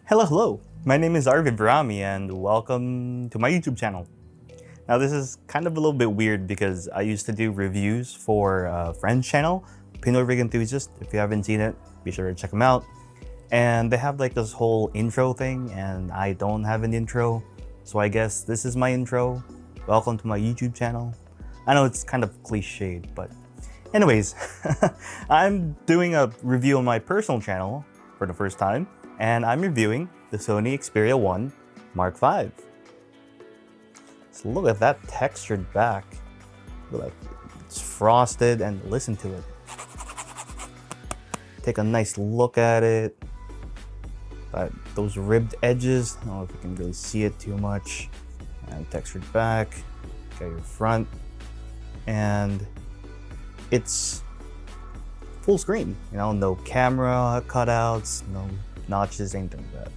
Hello. My name is Arvid Brami and welcome to my YouTube channel. Now this is kind of a little bit weird because I used to do reviews for a friend's channel, Pinoy Rig Enthusiast. If you haven't seen it, be sure to check them out. And they have like this whole intro thing and I don't have an intro. So I guess this is my intro. Welcome to my YouTube channel. I know it's kind of cliched, but anyways, I'm doing a review on my personal channel for the first time. And I'm reviewing the Sony Xperia 1 Mark V. So look at that textured back. Look at that. It's frosted and listen to it. Take a nice look at it. Those ribbed edges, I don't know if you can really see it too much. And textured back, got your front. And it's full screen, you know, no camera cutouts, no notches, anything like that.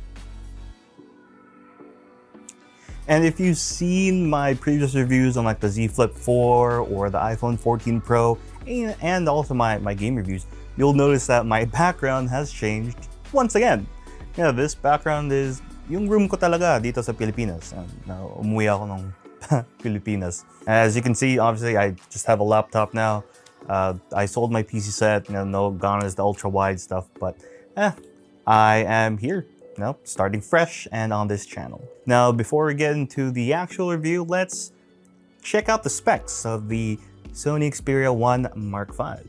And if you've seen my previous reviews on like the Z Flip 4 or the iPhone 14 Pro and also my game reviews, you'll notice that my background has changed once again. Yeah, this background is yung room ko talaga dito sa Pilipinas. Umuwi ako ng Pilipinas. As you can see, obviously I just have a laptop now. I sold my PC set, gone is the ultra wide stuff, but I am here, starting fresh and on this channel. Now, before we get into the actual review, let's check out the specs of the Sony Xperia 1 Mark V.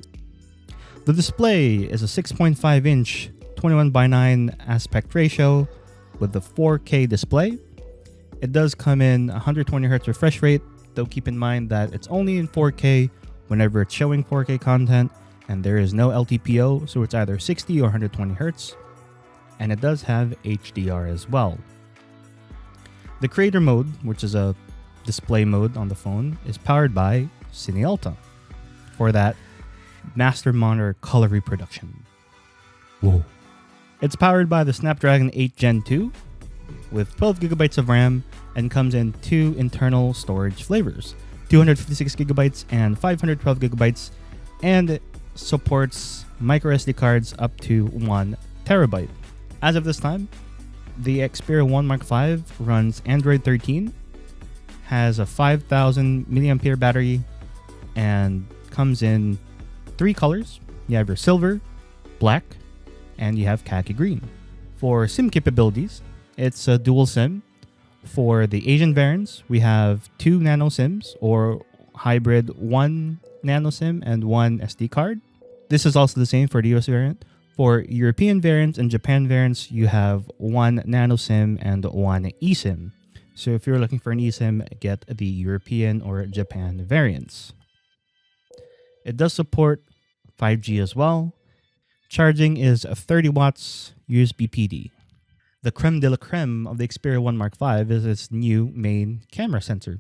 The display is a 6.5-inch 21:9 aspect ratio with the 4K display. It does come in 120Hz refresh rate, though keep in mind that it's only in 4K whenever it's showing 4K content, and there is no LTPO, so it's either 60 or 120Hz. And it does have HDR as well. The creator mode, which is a display mode on the phone, is powered by Cine Alta. For that, master monitor color reproduction. Whoa. It's powered by the Snapdragon 8 Gen 2 with 12GB of RAM and comes in two internal storage flavors, 256GB and 512GB, and it supports microSD cards up to 1TB. As of this time, the Xperia 1 Mark V runs Android 13, has a 5,000 mAh battery, and comes in three colors. You have your silver, black, and you have khaki green. For SIM capabilities, it's a dual SIM. For the Asian variants, we have two nano SIMs or hybrid, one nano SIM and one SD card. This is also the same for the US variant. For European variants and Japan variants, you have one nano SIM and one eSIM. So if you're looking for an eSIM, get the European or Japan variants. It does support 5G as well. Charging is 30 watts USB PD. The creme de la creme of the Xperia 1 Mark V is its new main camera sensor.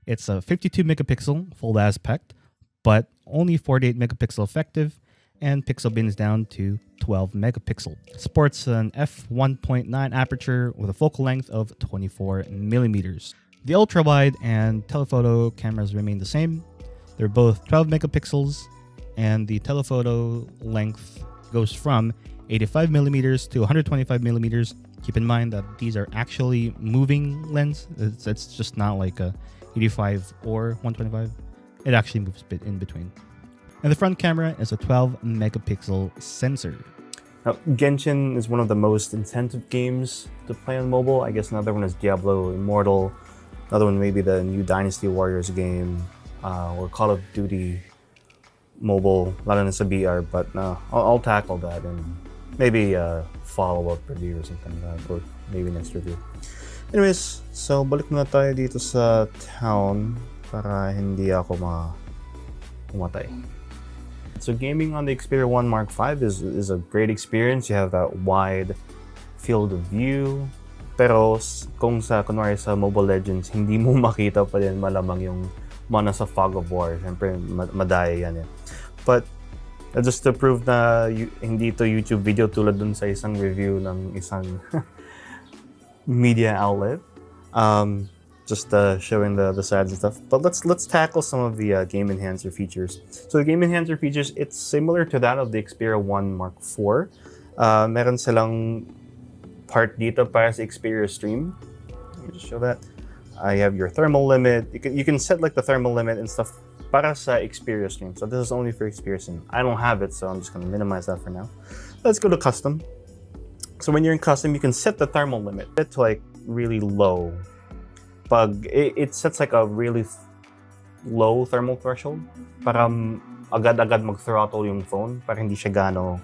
It's a 52 megapixel full aspect, but only 48 megapixel effective, and pixel bins down to 12 megapixel. Sports an f1.9 aperture with a focal length of 24 millimeters. The ultra wide and telephoto cameras remain the same. They're both 12 megapixels, and the telephoto length goes from 85 millimeters to 125 millimeters. Keep in mind that these are actually moving lens. It's just not like a 85 or 125. It actually moves a bit in between. And the front camera is a 12 megapixel sensor. Now, Genshin is one of the most intensive games to play on mobile. I guess another one is Diablo Immortal. Another one maybe the new Dynasty Warriors game or Call of Duty Mobile, lalo na sa VR. But I'll tackle that and maybe a follow-up review or something like that, or maybe next review. Anyways, so balik na tayo dito sa town para hindi ako umatay. So gaming on the Xperia 1 Mark V is a great experience. You have that wide field of view. Pero kung kunwari sa Mobile Legends, hindi mo makita pa din malamang yung mana sa Fog of War. Siyempre, madaya yan eh. But just to prove na hindi to YouTube video tulad dun sa isang review ng isang media outlet. Just showing the sides and stuff. But let's tackle some of the game enhancer features. So the game enhancer features, it's similar to that of the Xperia 1 Mark IV. Meron silang part dito para sa Xperia Stream. Let me just show that. I have your thermal limit. You can set like the thermal limit and stuff para sa Xperia Stream. So this is only for Xperia Stream. I don't have it, so I'm just gonna minimize that for now. Let's go to custom. So when you're in custom, you can set the thermal limit to like really low. It sets like a really low thermal threshold para agad-agad mag-throttle yung phone para hindi siya gaano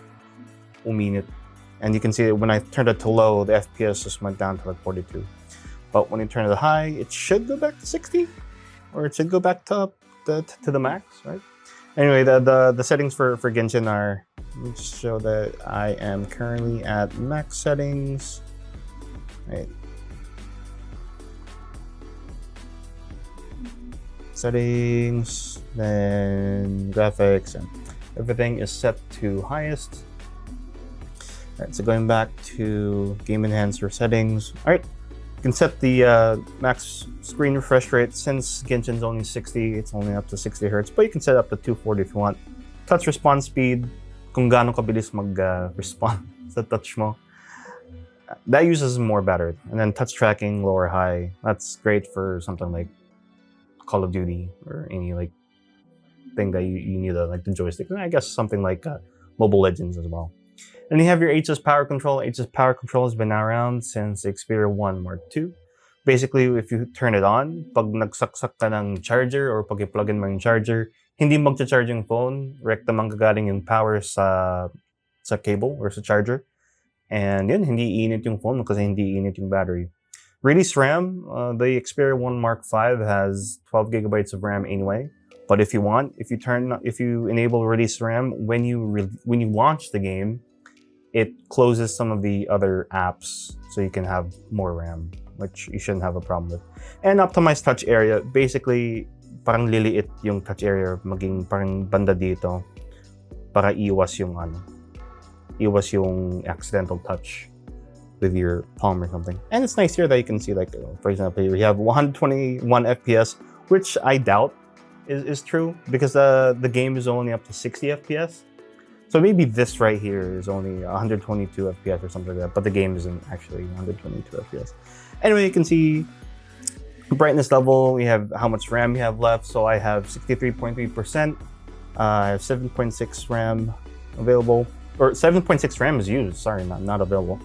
uminit. And you can see that when I turned it to low, the FPS just went down to like 42. But when you turn it to high, it should go back to 60, or it should go back to the max, right? Anyway, the settings for Genshin are, let me just show that I am currently at max settings, right? Settings, then graphics, and everything is set to highest. All right, so going back to game enhancer settings. All right, you can set the max screen refresh rate. Since Genshin's only 60, it's only up to 60 Hz, but you can set up to 240 if you want. Touch response speed, kung gaano kabilis mag-respond sa touch mo. That uses more battery. And then touch tracking, low or high. That's great for something like Call of Duty or any like thing that you need like the joystick. And I guess something like Mobile Legends as well. And you have your HS power control. HS power control has been around since Xperia 1 Mark II. Basically, if you turn it on, pag nagsaksak ka ng charger or pag i-plug-in mo yung charger, hindi magcha-charge yung phone, rekta manggagaling yung power sa cable or sa charger. And yun, hindi iinit yung phone kasi hindi iinit yung battery. Release RAM, the Xperia 1 Mark V has 12 gigabytes of RAM anyway. But if you want, if you enable release RAM, when you launch the game, it closes some of the other apps so you can have more RAM, which you shouldn't have a problem with. And optimized touch area, basically parang liliit yung touch area, maging parang banda dito para iwas yung accidental touch with your palm or something. And it's nice here that you can see, like, for example, we have 121 FPS, which I doubt is true because the game is only up to 60 FPS. So maybe this right here is only 122 FPS or something like that, but the game isn't actually 122 FPS. Anyway, you can see brightness level, we have how much RAM you have left. So I have 63.3%. I have 7.6 RAM available, or 7.6 RAM is used, sorry, not available.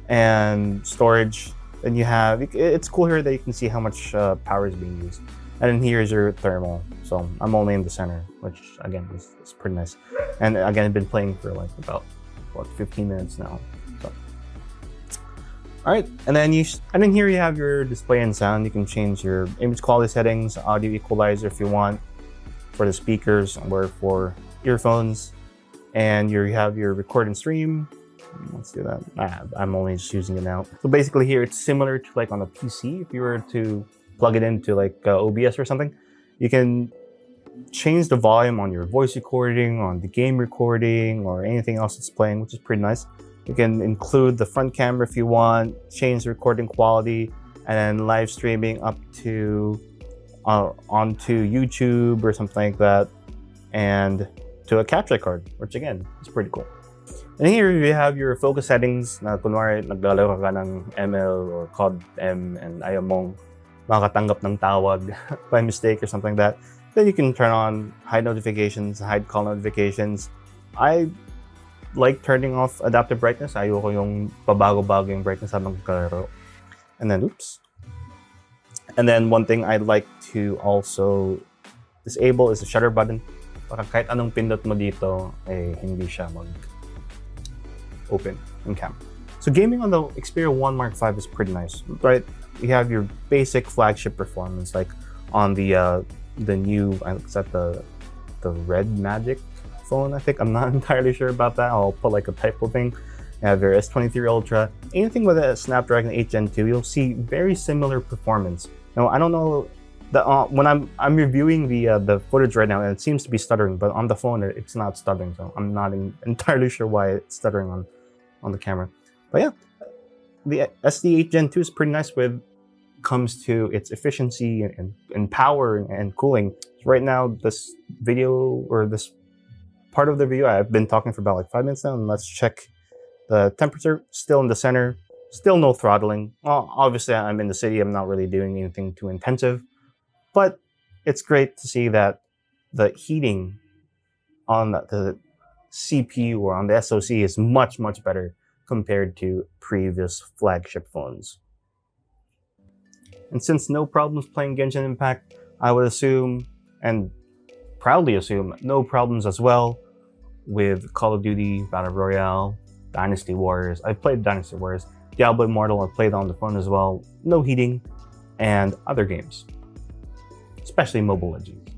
And storage, and you have, it's cool here that you can see how much power is being used. And then here's your thermal. So I'm only in the center, which again is pretty nice. And again, I've been playing for like about 15 minutes now. So, all right, and then here you have your display and sound. You can change your image quality settings, audio equalizer if you want, for the speakers or for earphones, and you have your record and stream. Let's do that. I'm only just using it now. So basically here, it's similar to like on a PC. If you were to plug it into like OBS or something, you can change the volume on your voice recording, on the game recording, or anything else that's playing, which is pretty nice. You can include the front camera if you want, change the recording quality, and then live streaming up to onto YouTube or something like that, and to a capture card, which again is pretty cool. And here you have your focus settings. Na kunwari naglalaro ka ng ML or COD M and ayaw mong makatanggap ng tawag by mistake or something like that, then you can turn on hide notifications, hide call notifications. I like turning off adaptive brightness. Ayoko yung pabago-bago yung brightness habang kalaro. And then, oops. And then one thing I'd like to also disable is the shutter button. Para kahit anong pindot mo dito, hindi siya mag-open yung camera. So gaming on the Xperia 1 Mark V is pretty nice, right? You have your basic flagship performance, like on the new, is that the Red Magic phone, I think. I'm not entirely sure about that. I'll put like a typo thing. You have your S23 Ultra. Anything with a Snapdragon 8 Gen 2, you'll see very similar performance. Now, I don't know, when I'm reviewing the footage right now, and it seems to be stuttering, but on the phone, it's not stuttering, so I'm not entirely sure why it's stuttering on the camera. But yeah, the SD8 Gen 2 is pretty nice with comes to its efficiency and power and cooling. So right now, this video or this part of the video, I've been talking for about like 5 minutes now, and let's check the temperature. Still in the center, Still no throttling. Well, obviously I'm in the city, I'm not really doing anything too intensive, but it's great to see that the heating on the CPU or on the SoC is much, much better compared to previous flagship phones. And since no problems playing Genshin Impact, I would assume, and proudly assume, no problems as well with Call of Duty, Battle Royale, Dynasty Warriors. I've played Dynasty Warriors, Diablo Immortal, I've played on the phone as well, no heating, and other games, especially Mobile Legends.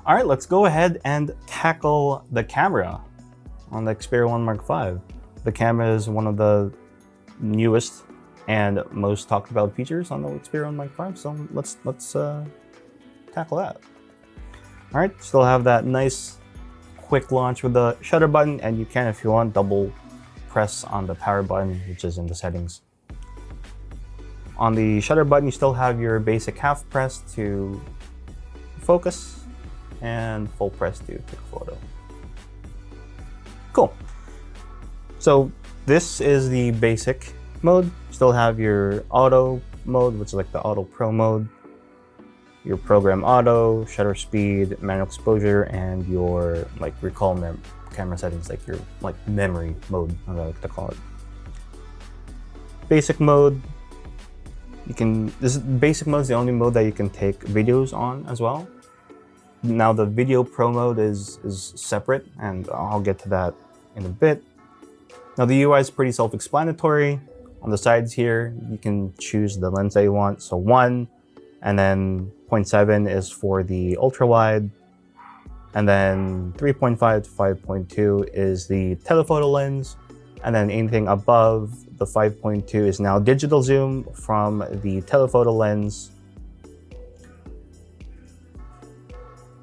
All right, let's go ahead and tackle the camera on the Xperia 1 Mark V. The camera is one of the newest and most talked about features on the Xperia 1 Mark V, so let's tackle that. All right, still have that nice quick launch with the shutter button, and you can, if you want, double press on the power button, which is in the settings. On the shutter button, you still have your basic half press to focus and full press to take a photo. Cool. So this is the basic mode. Still have your auto mode, which is like the auto pro mode, your program auto, shutter speed, manual exposure, and your like recall camera settings, like your memory mode, I like to call it. Basic mode, basic mode is the only mode that you can take videos on as well. Now the VideoPro mode is separate, and I'll get to that in a bit. Now the UI is pretty self-explanatory. On the sides here, you can choose the lens that you want. So 1, and then 0.7 is for the ultra-wide, and then 3.5 to 5.2 is the telephoto lens, and then anything above the 5.2 is now digital zoom from the telephoto lens.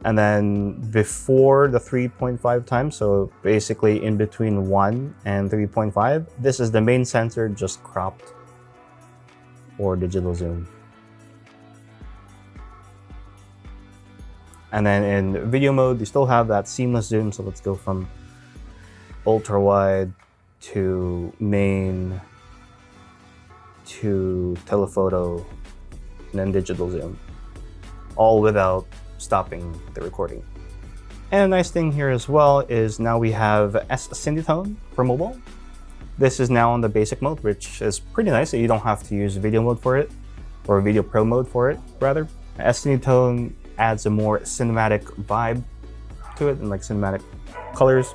And then before the 3.5 times, so basically in between 1 and 3.5, this is the main sensor just cropped for digital zoom. And then in video mode, you still have that seamless zoom. So let's go from ultra wide to main to telephoto and then digital zoom, all without stopping the recording. And a nice thing here as well is now we have S-Cinetone for mobile. This is now on the basic mode, which is pretty nice. You don't have to use video mode for it, or video pro mode for it, rather. S-Cinetone adds a more cinematic vibe to it and like cinematic colors.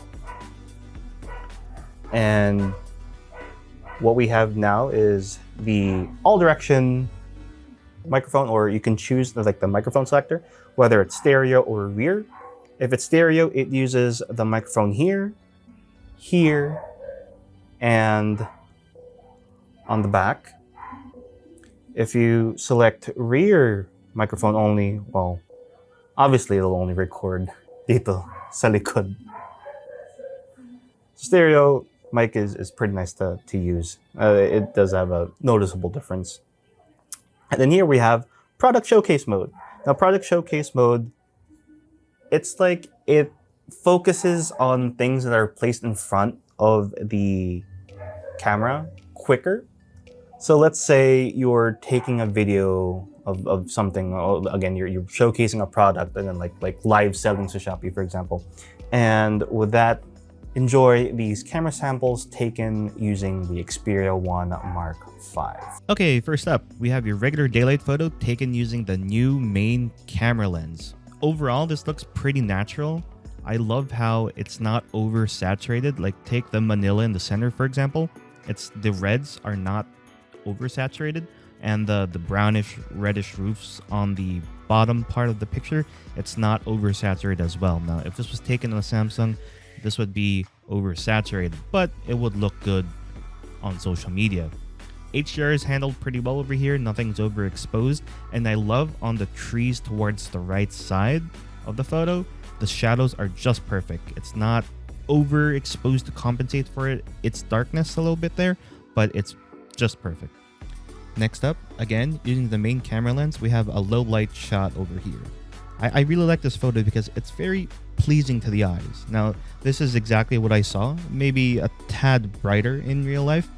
And what we have now is the all direction microphone, or you can choose the microphone selector, whether it's stereo or rear. If it's stereo, it uses the microphone here, here, and on the back. If you select rear microphone only, well, obviously it'll only record dito sa likod. Stereo mic is pretty nice to use. It does have a noticeable difference. And then here we have product showcase mode. Now product showcase mode, it's like it focuses on things that are placed in front of the camera quicker. So let's say you're taking a video of something, again, you're showcasing a product and then like live selling to Shopee, for example. And with that, enjoy these camera samples taken using the Xperia 1 Mark V. Okay, first up, we have your regular daylight photo taken using the new main camera lens. Overall, this looks pretty natural. I love how it's not oversaturated. Like take the Manila in the center, for example. The reds are not oversaturated, and the brownish reddish roofs on the bottom part of the picture, it's not oversaturated as well. Now, if this was taken on a Samsung, this would be oversaturated, but it would look good on social media. HDR is handled pretty well over here, nothing's overexposed, and I love on the trees towards the right side of the photo, the shadows are just perfect. It's not overexposed to compensate for its darkness a little bit there, but it's just perfect. Next up, again, using the main camera lens, we have a low light shot over here. I really like this photo because it's very pleasing to the eyes. Now, this is exactly what I saw, maybe a tad brighter in real life,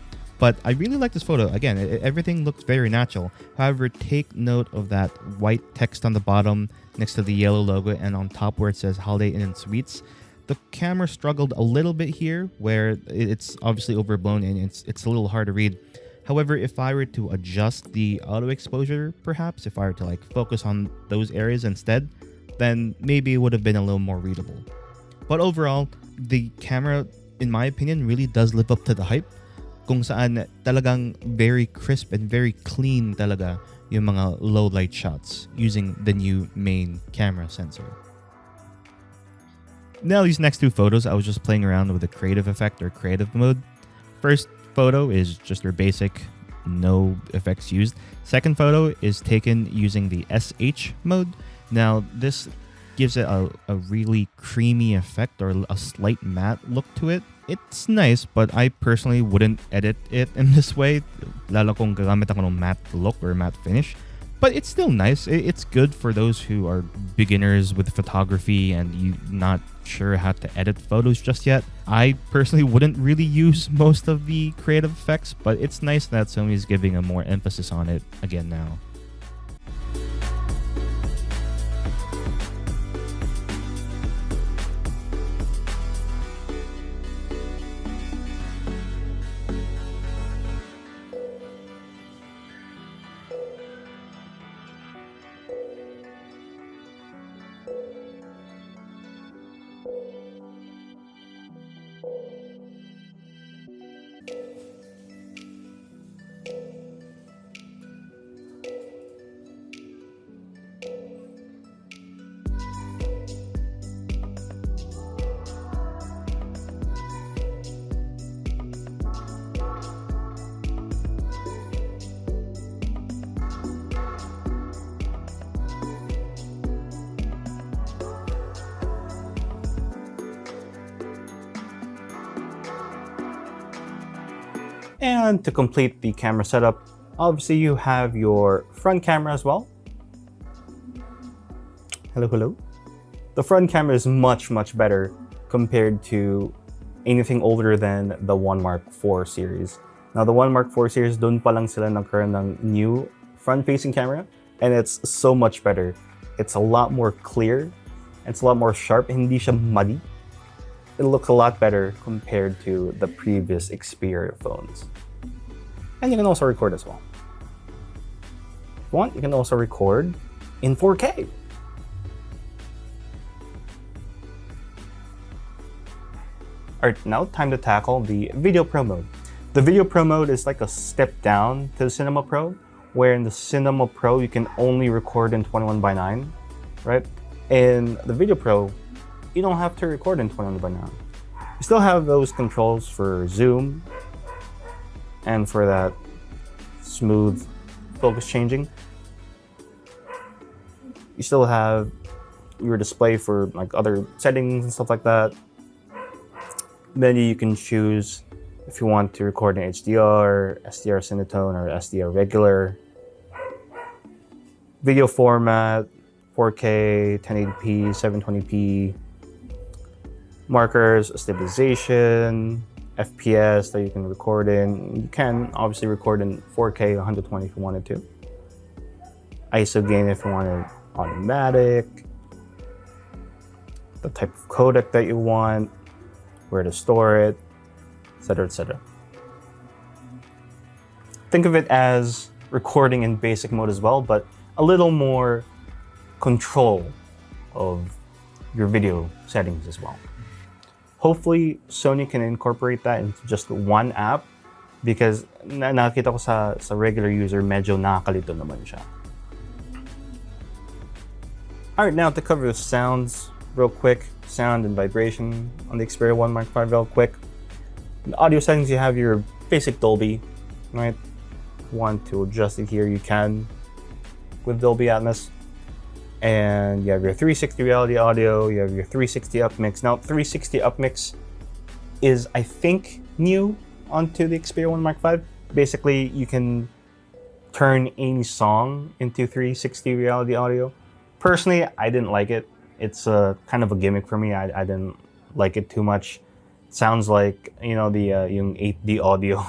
But I really like this photo. Again, everything looks very natural. However, take note of that white text on the bottom next to the yellow logo and on top where it says Holiday Inn and Suites. The camera struggled a little bit here where it's obviously overblown and it's a little hard to read. However, if I were to adjust the auto exposure, perhaps, if I were to like focus on those areas instead, then maybe it would have been a little more readable. But overall, the camera, in my opinion, really does live up to the hype. Kung saan talagang very crisp and very clean talaga yung mga low light shots using the new main camera sensor. Now these next two photos, I was just playing around with the creative effect or creative mode. First photo is just your basic, no effects used. Second photo is taken using the SH mode. Now this gives it a really creamy effect or a slight matte look to it. It's nice, but I personally wouldn't edit it in this way, lalo kung gagamit ako ng matte look or matte finish. But it's still nice. It's good for those who are beginners with photography and you're not sure how to edit photos just yet. I personally wouldn't really use most of the creative effects, but it's nice that Sony is giving a more emphasis on it again now. And to complete the camera setup, obviously you have your front camera as well. Hello. The front camera is much better compared to anything older than the 1 Mark IV series. Now the 1 Mark IV series, dun pa lang sila nagkaroon ng new front-facing camera, and it's so much better. It's a lot more clear, it's a lot more sharp, hindi siya muddy. It looks a lot better compared to the previous Xperia phones. And you can also record as well. If you want, you can also record in 4K. Alright, now time to tackle the VideoPro mode. The VideoPro mode is like a step down to the Cinema Pro, where in the Cinema Pro you can only record in 21:9, right? In the VideoPro, you don't have to record in 21:9. You still have those controls for zoom and for that smooth focus changing. You still have your display for like other settings and stuff like that. Then you can choose if you want to record in HDR, SDR Cinetone, or SDR regular. Video format, 4K, 1080p, 720p. Markers, stabilization, FPS that you can record in. You can obviously record in 4K 120 if you wanted to. ISO gain if you wanted automatic. The type of codec that you want, where to store it, etc., etc. Think of it as recording in basic mode as well, but a little more control of your video settings as well. Hopefully, Sony can incorporate that into just one app because nakita ko sa regular user, medyo nakakalito naman siya. Alright, now to cover the sounds real quick, sound and vibration on the Xperia 1 Mark V real quick. In the audio settings, you have your basic Dolby, right? If you want to adjust it here, you can with Dolby Atmos. And you have your 360 reality audio, you have your 360 upmix. Now, 360 upmix is, I think, new onto the Xperia 1 Mark V. Basically, you can turn any song into 360 reality audio. Personally, I didn't like it. It's kind of a gimmick for me. I didn't like it too much. It sounds like, you know, the yung 8D audio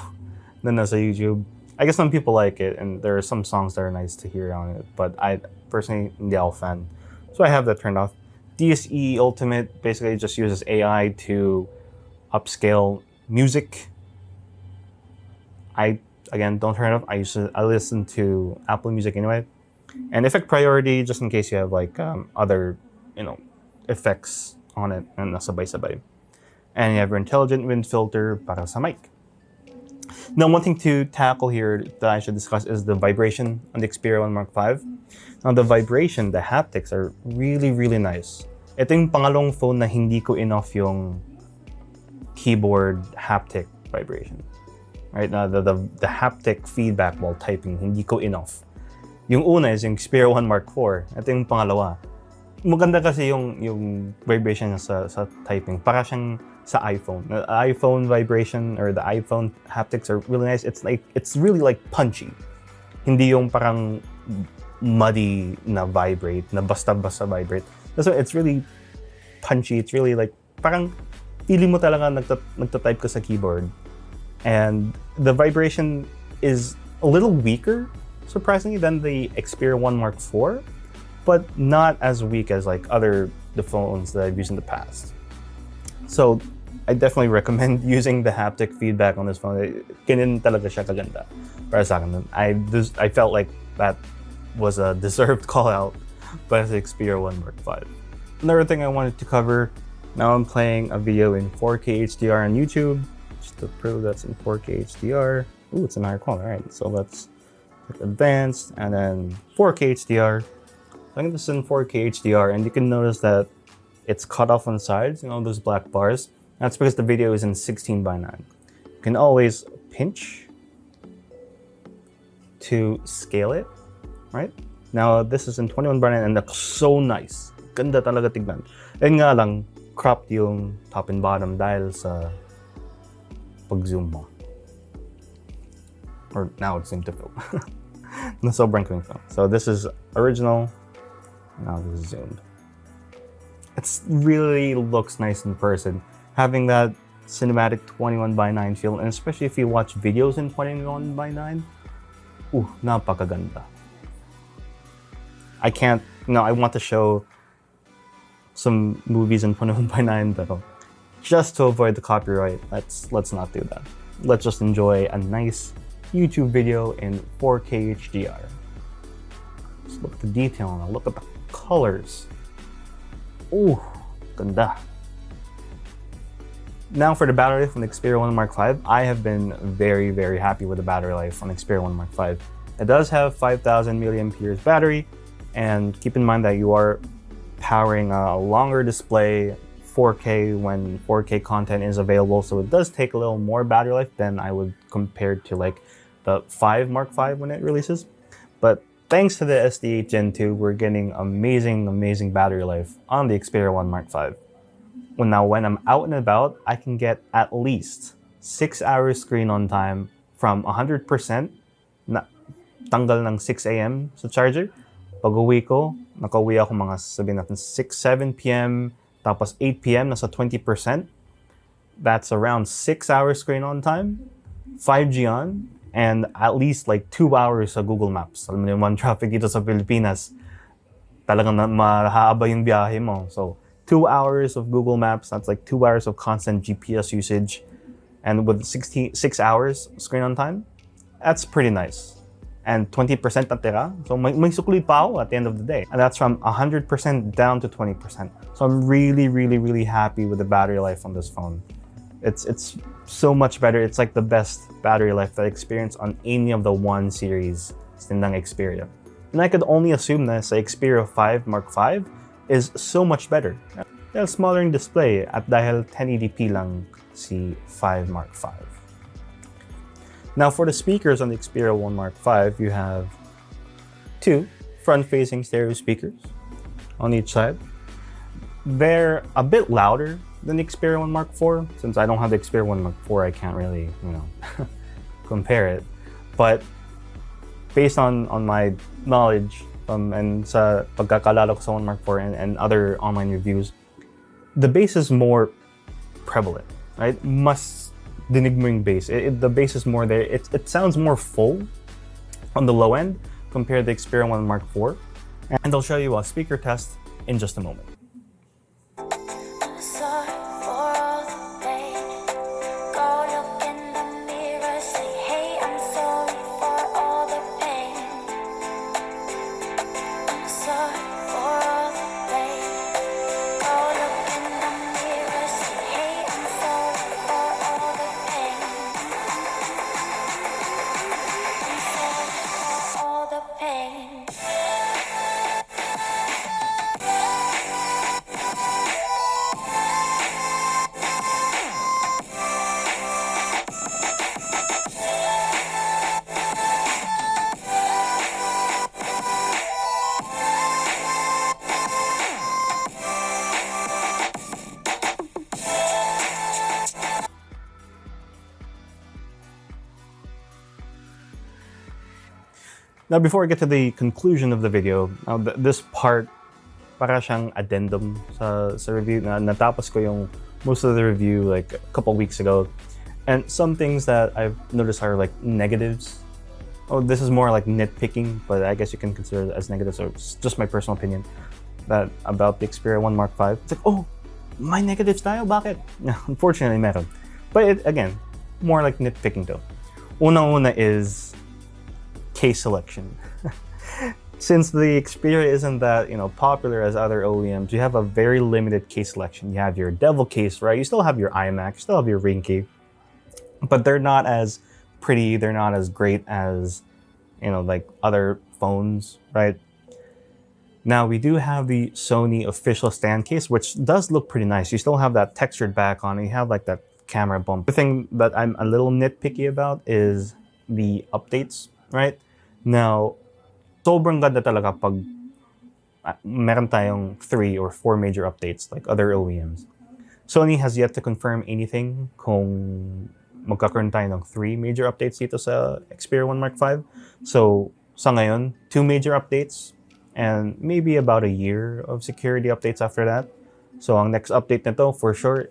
na nasa YouTube. I guess some people like it, and there are some songs that are nice to hear on it, but I personally hindi ako fan. So I have that turned off. DSE Ultimate basically just uses AI to upscale music. I, again, don't turn it off. I listen to Apple Music anyway. And effect priority, just in case you have like other, effects on it and nasabay-sabay. And you have your intelligent wind filter para sa mic. Now, one thing to tackle here that I should discuss is the vibration on the Xperia 1 Mark V. Now, the vibration, the haptics are really, really nice. Ito yung pangalong phone na hindi ko in-off yung keyboard haptic vibration. Right? Now, the haptic feedback while typing, hindi ko in-off. Yung una is yung Xperia 1 Mark IV. Ito yung pangalawa. Maganda kasi yung vibration niya sa typing. Para siyang sa iPhone. The iPhone vibration or the iPhone haptics are really nice. It's really like punchy. Hindi yung parang muddy na vibrate, na basta-basta vibrate. So it's really punchy. It's really like parang feeling mo talaga nagtatype ka sa keyboard. And the vibration is a little weaker, surprisingly, than the Xperia 1 Mark IV, but not as weak as like the phones that I've used in the past. So I definitely recommend using the haptic feedback on this phone. Ganyan talaga siya kaganda para sa akin. I felt like that was a deserved call out by the Xperia 1 Mark V. Another thing I wanted to cover, now I'm playing a video in 4K HDR on YouTube, just to prove that's in 4K HDR. Ooh, it's in higher quality. All right, so let's click advanced and then 4K HDR. I think this is in 4K HDR, and you can notice that it's cut off on the sides, those black bars. That's because the video is in 16:9. You can always pinch to scale it, right? Now, this is in 21:9 and that's so nice. Ganda talaga tignan. And nga lang, cropped yung top and bottom dahil sa pag-zoom mo. Or now it seemed to film. Na sobrang ko yung film. So this is original. Now this is zoomed. It really looks nice in person. Having that cinematic 21:9 feel, and especially if you watch videos in 21:9, napakaganda. I want to show some movies in 21:9, but just to avoid the copyright, let's not do that. Let's just enjoy a nice YouTube video in 4K HDR. Just look at the detail on it. Look at the colors. Ooh, ganda. Now for the battery life on the Xperia 1 Mark V, I have been very, very happy with the battery life on the Xperia 1 Mark V. It does have 5,000 milliamperes battery, and keep in mind that you are powering a longer display, 4K when 4K content is available, so it does take a little more battery life than I would compare to like the 5 Mark V when it releases. But thanks to the SD8 Gen 2, we're getting amazing, amazing battery life on the Xperia 1 Mark V. Now, when I'm out and about, I can get at least 6 hours screen on time from 100% na tanggal ng 6 a.m. sa charger. Pag uwi ko, nakauwi ako mga sabihin natin 6, 7 p.m. Tapos 8 p.m. nasa 20%. That's around 6 hours screen on time, 5G on, and at least like 2 hours sa Google Maps. Alam mo naman, traffic dito sa Pilipinas, talagang mahaba yung biyahe mo. So 2 hours of Google Maps, that's like 2 hours of constant GPS usage. And with 6 hours screen on time, that's pretty nice. And 20% natira, so may sukli pa ako at the end of the day. And that's from 100% down to 20%. So I'm really, really, really happy with the battery life on this phone. It's so much better. It's like the best battery life that I experienced on any of the 1 series Stindang Xperia. And I could only assume that sa Xperia 5 Mark V is so much better. Dahil smaller in display at dahil 1080p lang si 5 Mark V. Now for the speakers on the Xperia 1 Mark V, you have 2 front-facing stereo speakers on each side. They're a bit louder than the Xperia 1 Mark IV. Since I don't have the Xperia 1 Mark IV, I can't really, compare it. But based on my knowledge and sa pagkakalala ko sa 1 Mark IV and other online reviews, the bass is more prevalent, right? Mas dinig mo yung bass. The bass is more there. It sounds more full on the low end compared to the Xperia 1 Mark IV. And I'll show you a speaker test in just a moment. Now, before I get to the conclusion of the video, this part, para siyang addendum sa review. Natapos ko yung most of the review like a couple weeks ago. And some things that I've noticed are like negatives. Oh, this is more like nitpicking, but I guess you can consider it as negatives, or it's just my personal opinion that about the Xperia 1 Mark V. It's like, oh, may negatives tayo, bakit? Unfortunately, meron. But again, more like nitpicking though. Unang-una is case selection. Since the Xperia isn't that popular as other OEMs, you have a very limited case selection. You have your Devil case, right? You still have your iMac, you still have your Ring key, but they're not as pretty. They're not as great as like other phones, right? Now we do have the Sony official stand case, which does look pretty nice. You still have that textured back on it. You have like that camera bump. The thing that I'm a little nitpicky about is the updates, right? Now, sobrang ganda talaga pag meron tayong 3 or 4 major updates like other OEMs. Sony has yet to confirm anything kung magkakaroon tayo ng 3 major updates dito sa Xperia 1 Mark V. So, sa ngayon, 2 major updates and maybe about a year of security updates after that. So, ang next update nito, for sure,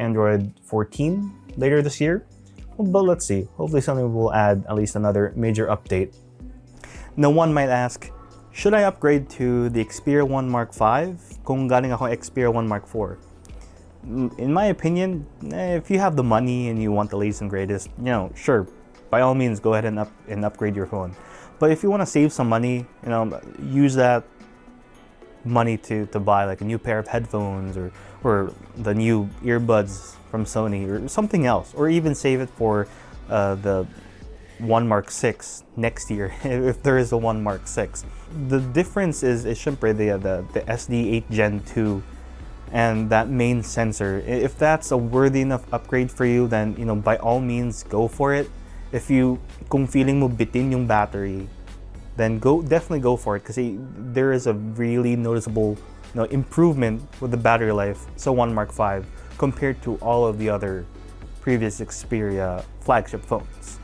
Android 14 later this year. But let's see. Hopefully Sony will add at least another major update. Now, one might ask, should I upgrade to the Xperia 1 Mark V kung galing ako Xperia 1 Mark IV? In my opinion, if you have the money and you want the latest and greatest, sure, by all means, go ahead and upgrade your phone. But if you want to save some money, use that money to buy like a new pair of headphones or the new earbuds from Sony or something else, or even save it for the 1 Mark VI next year if there is a 1 Mark VI. The difference is syempre the SD8 Gen 2 and that main sensor. If that's a worthy enough upgrade for you, then by all means go for it. If kung feeling mo bitin yung battery, then definitely go for it, because there is a really noticeable improvement with the battery life so 1 Mark V compared to all of the other previous Xperia flagship phones.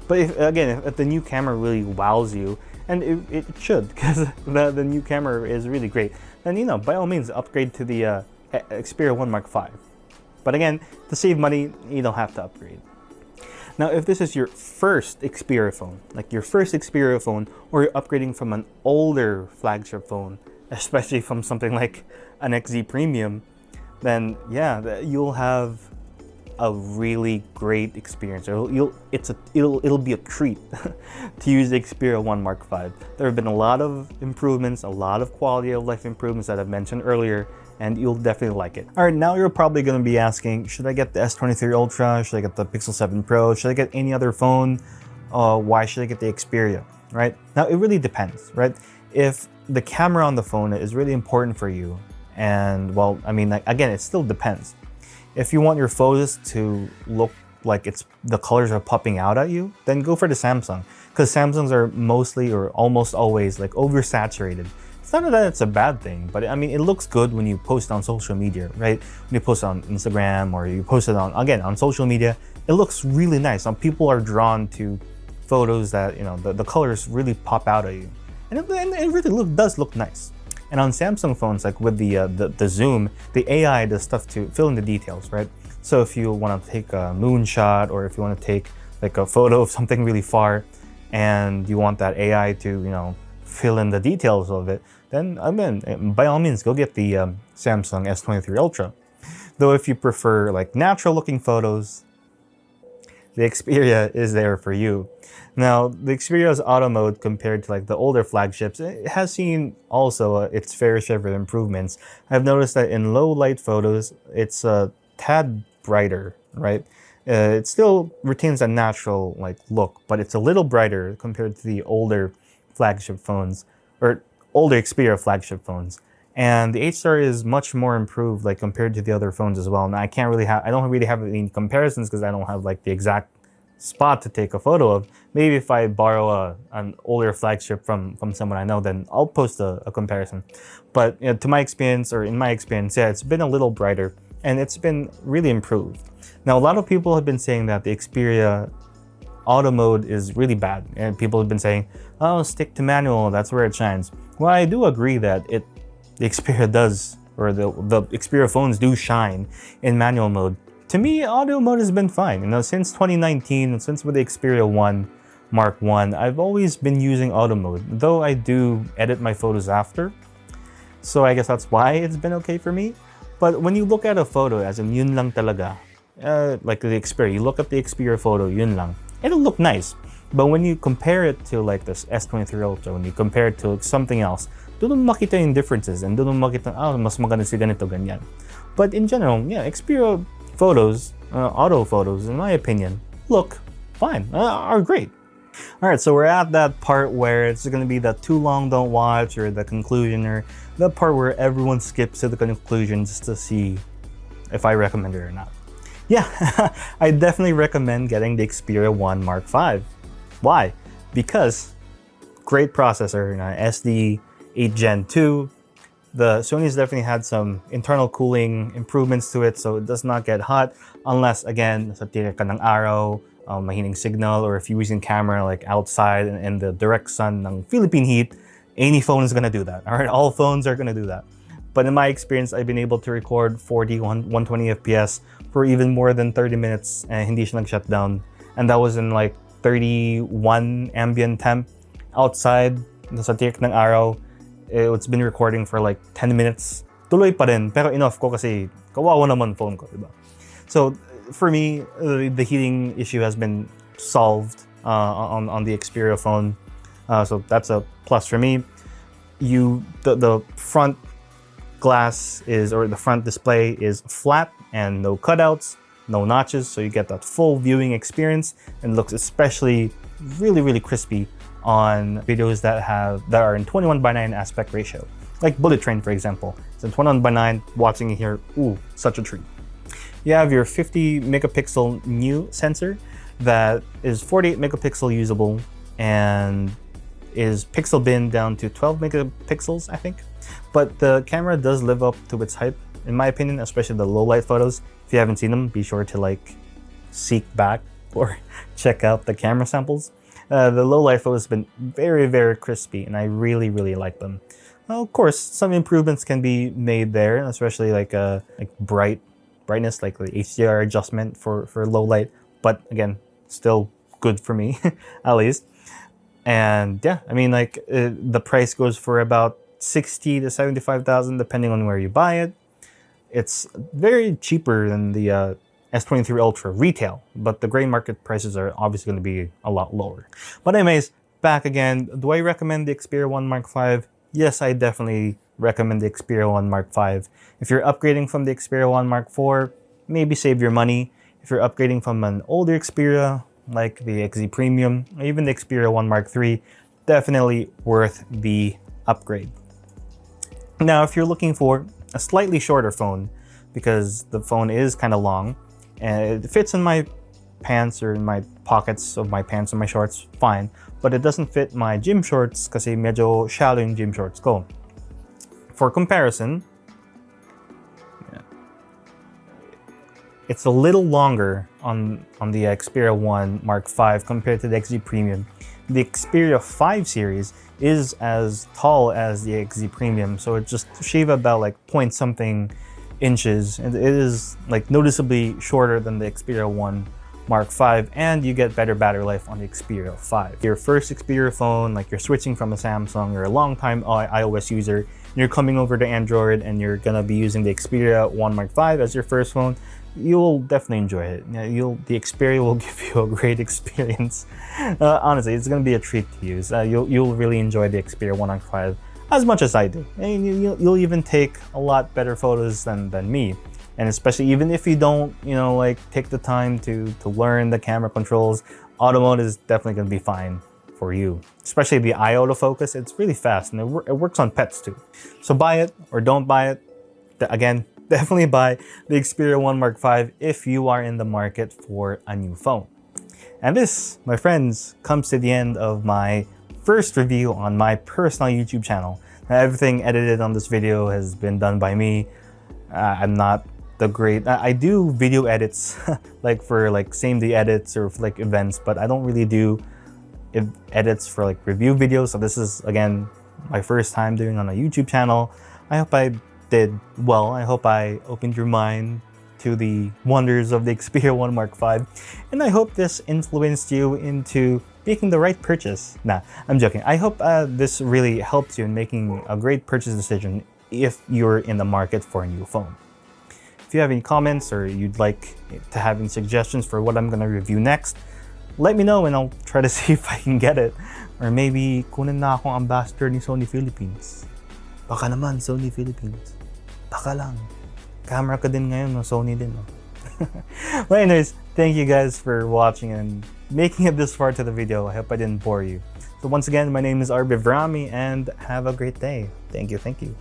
But if the new camera really wows you, and it should, because the new camera is really great, then by all means upgrade to the Xperia 1 Mark V. But again, to save money, you don't have to upgrade. Now, if this is your first Xperia phone, like your first Xperia phone, or you're upgrading from an older flagship phone, especially from something like an XZ Premium, then yeah, you'll have a really great experience. It'll be a treat to use the Xperia 1 Mark V. There have been a lot of improvements, a lot of quality of life improvements that I've mentioned earlier, and you'll definitely like it. All right, now you're probably going to be asking, should I get the S23 Ultra? Should I get the Pixel 7 Pro? Should I get any other phone? Why should I get the Xperia, right? Now, it really depends, right? If the camera on the phone is really important for you, and well, I mean, again, it still depends. If you want your photos to look like the colors are popping out at you, then go for the Samsung, because Samsungs are mostly or almost always like oversaturated. It's not that it's a bad thing, but I mean, it looks good when you post on social media, right? When you post on Instagram or you post it on social media, it looks really nice. Some people are drawn to photos that, the colors really pop out at you. And it really does look nice. And on Samsung phones, like with the zoom, the AI does stuff to fill in the details, right? So if you want to take a moonshot, or if you want to take like a photo of something really far and you want that AI to, you know, fill in the details of it, then I mean, by all means, go get the Samsung S23 Ultra. Though if you prefer like natural looking photos, the Xperia is there for you. Now, the Xperia's auto mode compared to like the older flagships, it has seen also its fair share of improvements. I've noticed that in low light photos, it's a tad brighter, right? It still retains a natural like look, but it's a little brighter compared to the older flagship phones, or older Xperia flagship phones. And the HDR is much more improved like compared to the other phones as well. And I don't really have any comparisons because I don't have like the exact spot to take a photo of. Maybe if I borrow an older flagship from someone I know, then I'll post a comparison. But you know, to my experience, or in my experience, yeah, it's been a little brighter and it's been really improved. Now, a lot of people have been saying that the Xperia auto mode is really bad, and people have been saying, oh, stick to manual, that's where it shines. Well, I do agree that the Xperia does, or the Xperia phones do shine in manual mode. To me, auto mode has been fine. You know, since 2019, since with the Xperia 1 Mark 1, I've always been using auto mode, though I do edit my photos after. So I guess that's why it's been okay for me. But when you look at a photo as in yun lang talaga, like the Xperia, you look at the Xperia photo, yun lang, it'll look nice. But when you compare it to like this S23 Ultra, when you compare it to something else, doon mo makita yung differences, and doon mo makita, mas maganda si ganito, ganyan. But in general, yeah, Xperia photos, auto photos, in my opinion, look fine, are great. All right, so we're at that part where it's going to be the too long don't watch, or the conclusion, or the part where everyone skips to the conclusion just to see if I recommend it or not. Yeah, I definitely recommend getting the Xperia 1 Mark V. Why? Because great processor, SD 8 Gen 2. The Sony's definitely had some internal cooling improvements to it, so it does not get hot unless, again, sa tira ka ng araw, mahining signal, or if you're using camera like outside in the direct sun ng Philippine heat, any phone is gonna do that. All right, all phones are gonna do that. But in my experience, I've been able to record 40, 120 FPS for even more than 30 minutes and hindi siya nag-shut down. And that was in like 31 ambient temp outside sa tirik ng araw. It's been recording for like 10 minutes. Tuloy pa rin, pero enough ko kasi kawawa naman phone ko, diba? So for me, the heating issue has been solved on the Xperia phone. So that's a plus for me. The front glass is, or the front display is flat and no cutouts, no notches, so you get that full viewing experience, and looks especially really crispy on videos that are in 21:9 aspect ratio, like Bullet Train, for example. It's in 21:9. Watching it here, ooh, such a treat. You have your 50 megapixel new sensor that is 48 megapixel usable and is pixel bin down to 12 megapixels, I think. But the camera does live up to its hype, in my opinion, especially the low light photos. If you haven't seen them, be sure to like seek back or check out the camera samples. The low light photos have been very crispy, and I really like them. Well, of course, some improvements can be made there, especially like brightness, like the HDR adjustment for low light. But again, still good for me, at least. And yeah, I mean, like the price goes for about 60 to 75,000 depending on where you buy it. It's very cheaper than the S23 Ultra retail, but the gray market prices are obviously going to be a lot lower. But anyways, back again, do I recommend the Xperia 1 Mark V? Yes, I definitely recommend the Xperia 1 Mark V. If you're upgrading from the Xperia 1 Mark IV, maybe save your money. If you're upgrading from an older Xperia, like the XZ Premium, or even the Xperia 1 Mark III, definitely worth the upgrade. Now, if you're looking for a slightly shorter phone, because the phone is kind of long, and it fits in my pants or in my pockets of my pants and my shorts, fine. But it doesn't fit my gym shorts kasi medyo shallow yung gym shorts ko. For comparison, it's a little longer on the Xperia 1 Mark V compared to the XZ Premium. The Xperia 5 series is as tall as the XZ Premium, so it just shave about like point something inches, and it is like noticeably shorter than the Xperia 1 Mark V, and you get better battery life on the Xperia 5. Your first Xperia phone, like you're switching from a Samsung, you're a long-time iOS user, you're coming over to Android and you're gonna be using the Xperia 1 Mark V as your first phone, you'll definitely enjoy it. The Xperia will give you a great experience. Honestly, it's gonna be a treat to use. You'll really enjoy the Xperia 1 Mark V as much as I do. And you'll even take a lot better photos than me. And especially even if you don't, like take the time to learn the camera controls, auto mode is definitely going to be fine for you. Especially the eye autofocus, it's really fast and it works on pets too. So buy it or don't buy it. Again, definitely buy the Xperia 1 Mark V if you are in the market for a new phone. And this, my friends, comes to the end of my first review on my personal YouTube channel. Now, everything edited on this video has been done by me. I'm not the great. I do video edits like for like same day edits or for like events, but I don't really do edits for like review videos. So this is again my first time doing on a YouTube channel. I hope I did well. I hope I opened your mind to the wonders of the Xperia 1 Mark V, and I hope this influenced you into making the right purchase. Nah, I'm joking. I hope this really helped you in making a great purchase decision if you're in the market for a new phone. If you have any comments or you'd like to have any suggestions for what I'm gonna review next, let me know and I'll try to see if I can get it. Or maybe kunin na akong ambassador ni Sony Philippines. Baka naman Sony Philippines. Baka lang. Camera ka din ngayon, no? Sony din. No? But anyways, thank you guys for watching and making it this far to the video. I hope I didn't bore you. So once again, my name is Arbi Vrami and have a great day. Thank you.